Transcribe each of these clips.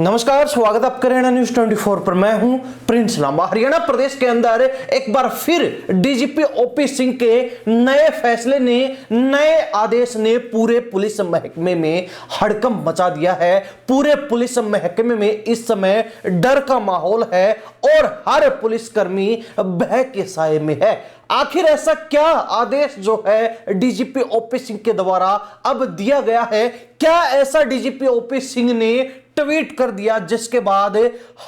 नमस्कार, स्वागत है आपका हरियाणा न्यूज 24 पर। मैं हूं प्रिंस लांबा। हरियाणा प्रदेश के अंदर एक बार फिर डीजीपी ओपी सिंह के नए फैसले ने, नए आदेश ने पूरे पुलिस महकमे में हड़कंप मचा दिया है। पूरे पुलिस महकमे में इस समय डर का माहौल है और हर पुलिसकर्मी भय के साए में है। आखिर ऐसा क्या आदेश जो है डीजीपी ओपी सिंह के द्वारा अब दिया गया है? क्या ऐसा डीजीपी ओपी सिंह ने ट्वीट कर दिया जिसके बाद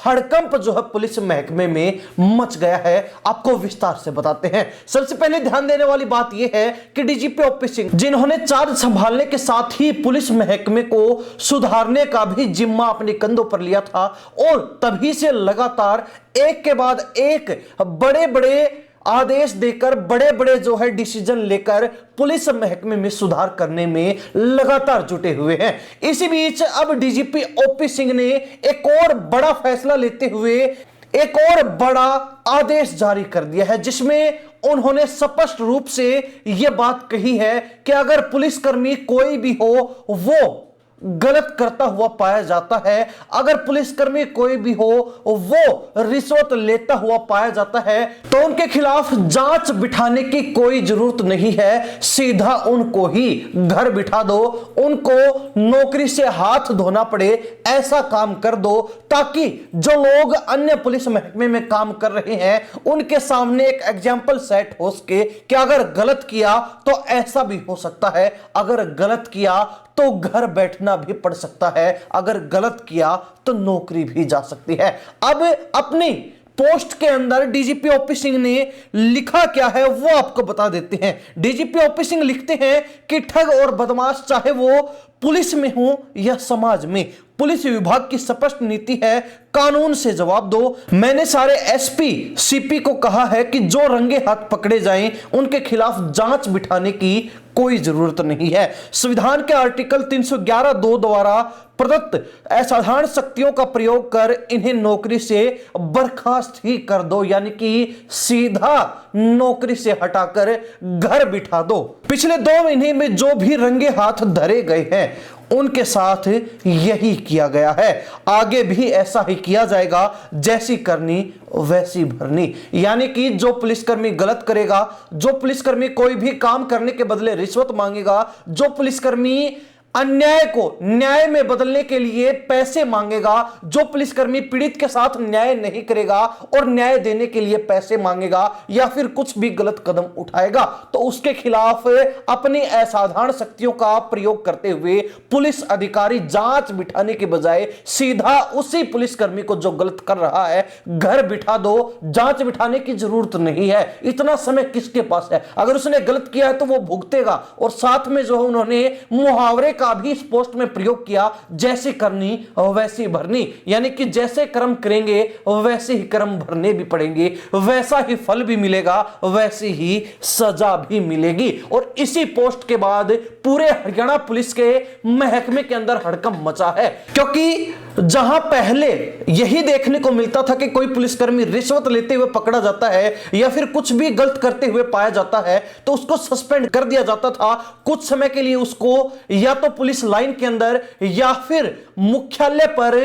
हड़कंप जो है पुलिस महकमे में मच गया है? आपको विस्तार से बताते हैं। सबसे पहले ध्यान देने वाली बात यह है कि डीजीपी ओपी सिंह, जिन्होंने चार्ज संभालने के साथ ही पुलिस महकमे को सुधारने का भी जिम्मा अपने कंधों पर लिया था और तभी से लगातार एक के बाद एक बड़े बड़े आदेश देकर, बड़े बड़े जो है डिसीजन लेकर पुलिस महकमे में सुधार करने में लगातार जुटे हुए हैं। इसी बीच अब डीजीपी ओपी सिंह ने एक और बड़ा फैसला लेते हुए एक और बड़ा आदेश जारी कर दिया है, जिसमें उन्होंने स्पष्ट रूप से यह बात कही है कि अगर पुलिसकर्मी कोई भी हो वो गलत करता हुआ पाया जाता है, अगर पुलिसकर्मी कोई भी हो वो रिश्वत लेता हुआ पाया जाता है, तो उनके खिलाफ जांच बिठाने की कोई जरूरत नहीं है। सीधा उनको ही घर बिठा दो, उनको नौकरी से हाथ धोना पड़े ऐसा काम कर दो, ताकि जो लोग अन्य पुलिस महकमे में काम कर रहे हैं उनके सामने एक एग्जाम्पल सेट हो सके कि अगर गलत किया तो ऐसा भी हो सकता है, अगर गलत किया तो घर बैठना भी पड़ सकता है, अगर गलत किया तो नौकरी भी जा सकती है। अब अपनी पोस्ट के अंदर डीजीपी ओपी सिंह ने लिखा क्या है वो आपको बता देते हैं। डीजीपी ओपी सिंह लिखते हैं कि ठग और बदमाश चाहे वो पुलिस में हो या समाज में, पुलिस विभाग की स्पष्ट नीति है, कानून से जवाब दो। मैंने सारे एसपी सीपी को कहा है कि जो रंगे हाथ पकड़े जाएं उनके खिलाफ जांच बिठाने की कोई जरूरत नहीं है। संविधान के आर्टिकल 311(2) द्वारा प्रदत्त असाधारण शक्तियों का प्रयोग कर इन्हें नौकरी से बर्खास्त ही कर दो, यानी कि सीधा नौकरी से हटाकर घर बिठा दो। पिछले 2 महीने में जो भी रंगे हाथ धरे गए हैं उनके साथ यही किया गया है, आगे भी ऐसा ही किया जाएगा, जैसी करनी वैसी भरनी। यानी कि जो पुलिसकर्मी गलत करेगा, जो पुलिसकर्मी कोई भी काम करने के बदले रिश्वत मांगेगा, जो पुलिसकर्मी अन्याय को न्याय में बदलने के लिए पैसे मांगेगा, जो पुलिसकर्मी पीड़ित के साथ न्याय नहीं करेगा और न्याय देने के लिए पैसे मांगेगा या फिर कुछ भी गलत कदम उठाएगा, तो उसके खिलाफ अपनी असाधारण शक्तियों का प्रयोग करते हुए पुलिस अधिकारी जांच बिठाने के बजाय सीधा उसी पुलिसकर्मी को जो गलत कर रहा है घर बिठा दो। जांच बिठाने की जरूरत नहीं है, इतना समय किसके पास है? अगर उसने गलत किया है तो वो भुगतेगा। और साथ में जो है उन्होंने मुहावरे का भी इस पोस्ट में प्रयोग किया, जैसे करनी वैसी भरनी, यानी कि जैसे कर्म करेंगे वैसे ही कर्म भरने भी पड़ेंगे, वैसा ही फल भी मिलेगा, वैसी ही सजा भी मिलेगी। और इसी पोस्ट के बाद पूरे हरियाणा पुलिस के महकमे के अंदर हड़कंप मचा है, क्योंकि जहां पहले यही देखने को मिलता था कि कोई पुलिसकर्मी रिश्वत लेते हुए पकड़ा जाता है या फिर कुछ भी गलत करते हुए पाया जाता है तो उसको सस्पेंड कर दिया जाता था, कुछ समय के लिए उसको या तो पुलिस लाइन के अंदर या फिर मुख्यालय पर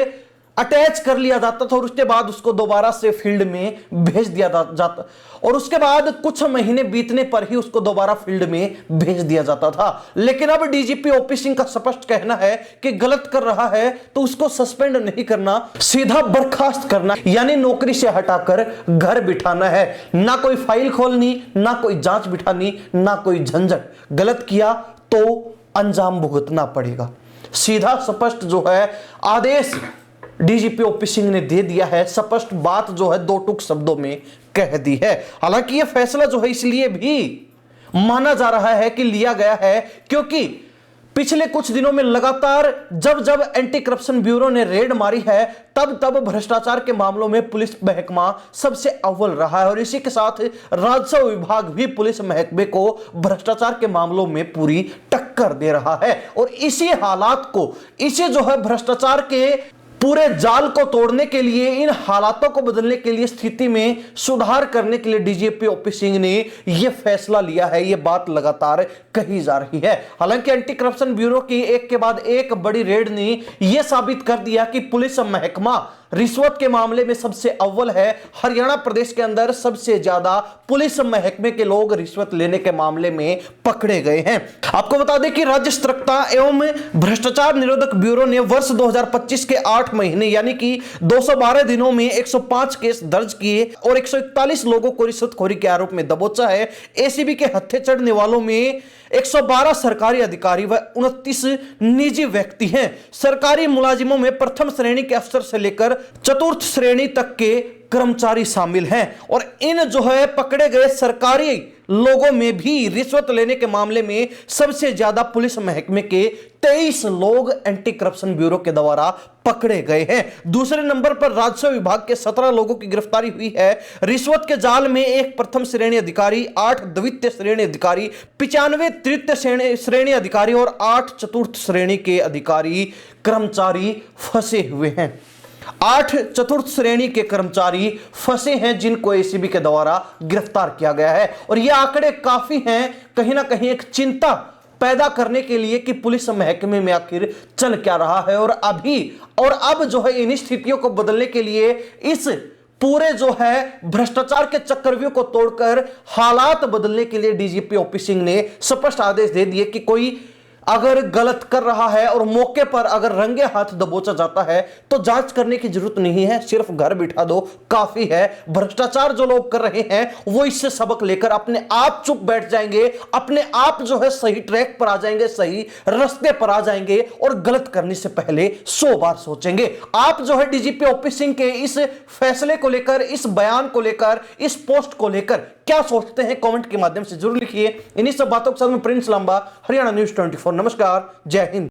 अटैच कर लिया जाता था और उसके बाद उसको दोबारा से फील्ड में भेज दिया जाता, और उसके बाद कुछ महीने बीतने पर ही उसको दोबारा फील्ड में भेज दिया जाता था। लेकिन अब डीजीपी ओपी सिंह का स्पष्ट कहना है कि गलत कर रहा है तो उसको सस्पेंड नहीं करना, सीधा बर्खास्त करना, यानी नौकरी से हटाकर घर बिठाना है। ना कोई फाइल खोलनी, ना कोई जांच बिठानी, ना कोई झंझट। गलत किया तो अंजाम भुगतना पड़ेगा। सीधा स्पष्ट जो है आदेश डीजीपी ओपी सिंह ने दे दिया है, स्पष्ट बात जो है 2 टूक शब्दों में कह दी है। हालांकि यह फैसला जो है इसलिए भी माना जा रहा है कि लिया गया है क्योंकि पिछले कुछ दिनों में लगातार जब एंटी करप्शन ब्यूरो ने रेड मारी है तब भ्रष्टाचार के मामलों में पुलिस महकमा सबसे अव्वल रहा है, और इसी के साथ राजस्व विभाग भी पुलिस महकमे को भ्रष्टाचार के मामलों में पूरी टक्कर दे रहा है। और इसी हालात को, इसी जो है भ्रष्टाचार के पूरे जाल को तोड़ने के लिए, इन हालातों को बदलने के लिए, स्थिति में सुधार करने के लिए डीजीपी ओपी सिंह ने यह फैसला लिया है। यह बात लगातार कही जा रही है। हालांकि एंटी करप्शन ब्यूरो की एक के बाद एक बड़ी रेड ने यह साबित कर दिया कि पुलिस महकमा रिश्वत के मामले में सबसे अव्वल है। हरियाणा प्रदेश के अंदर सबसे ज्यादा पुलिस महकमे के लोग रिश्वत लेने के मामले में पकड़े गए हैं। आपको बता दें कि राज्य सतर्कता एवं भ्रष्टाचार निरोधक ब्यूरो ने वर्ष 2025 के 8 महीने यानी कि 212 दिनों में 105 केस दर्ज किए और 141 लोगों को रिश्वतखोरी के आरोप में दबोचा है। एसीबी के हत्थे चढ़ने वालों में 112 सरकारी अधिकारी व 29 निजी व्यक्ति हैं। सरकारी मुलाजिमों में प्रथम श्रेणी के अफसर से लेकर चतुर्थ श्रेणी तक के कर्मचारी शामिल हैं और इन जो है पकड़े गए सरकारी लोगों में भी रिश्वत लेने के मामले में सबसे ज्यादा पुलिस महकमे के 23 लोग एंटी करप्शन ब्यूरो के द्वारा पकड़े गए हैं। दूसरे नंबर पर राजस्व विभाग के 17 लोगों की गिरफ्तारी हुई है। रिश्वत के जाल में एक प्रथम श्रेणी अधिकारी, 8 द्वितीय श्रेणी अधिकारी, 95 तृतीय श्रेणी अधिकारी और 8 चतुर्थ श्रेणी के अधिकारी कर्मचारी फंसे हुए हैं। 8 चतुर्थ श्रेणी के कर्मचारी फंसे हैं जिनको एसीबी के द्वारा गिरफ्तार किया गया है और ये आंकड़े काफी हैं, कहीं ना कहीं एक चिंता पैदा करने के लिए कि पुलिस महकमे में आखिर चल क्या रहा है। और अब जो है इन स्थितियों को बदलने के लिए, इस पूरे जो है भ्रष्टाचार के चक्रव्यूह को तोड़कर हालात बदलने के लिए डीजीपी ओपी सिंह ने स्पष्ट आदेश दे दिए कि कोई अगर गलत कर रहा है और मौके पर अगर रंगे हाथ दबोचा जाता है तो जांच करने की जरूरत नहीं है, सिर्फ घर बिठा दो काफी है। भ्रष्टाचार जो लोग कर रहे हैं वो इससे सबक लेकर अपने आप चुप बैठ जाएंगे, अपने आप जो है सही ट्रैक पर आ जाएंगे, सही रास्ते पर आ जाएंगे और गलत करने से पहले 100 बार सोचेंगे। आप जो है डीजीपी ओपी सिंह के इस फैसले को लेकर, इस बयान को लेकर, इस पोस्ट को लेकर क्या सोचते हैं कमेंट के माध्यम से जरूर लिखिए। इन्हीं सब बातों के साथ में प्रिंस लांबा, हरियाणा न्यूज़ 24। नमस्कार, जय हिंद।